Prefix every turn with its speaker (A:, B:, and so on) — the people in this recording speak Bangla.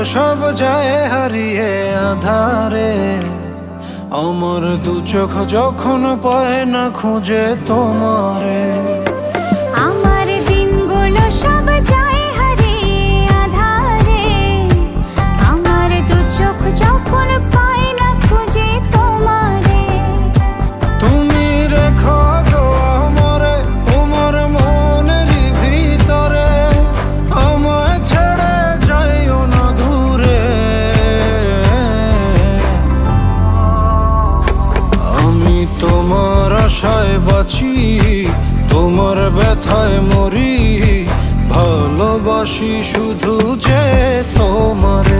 A: সব যায় হারিয়ে আধারে। আমার দু চোখ যখন পায় না খুঁজে তোমারে।
B: আমার দিনগুলো সব যায় হারিয়ে আঁধারে। আমার দু চোখ যখন পায় না খুঁজে তোমারে।
A: তুমি রেখো গো আমারে তোমার মনেরই ভিতরে, আমায় ছেড়ে যাইও না দূরে। আমি তোমার আশায় বাঁচি, তোমার ব্যথায় মরি, ভালোবাসি শুধু যে তোমারে।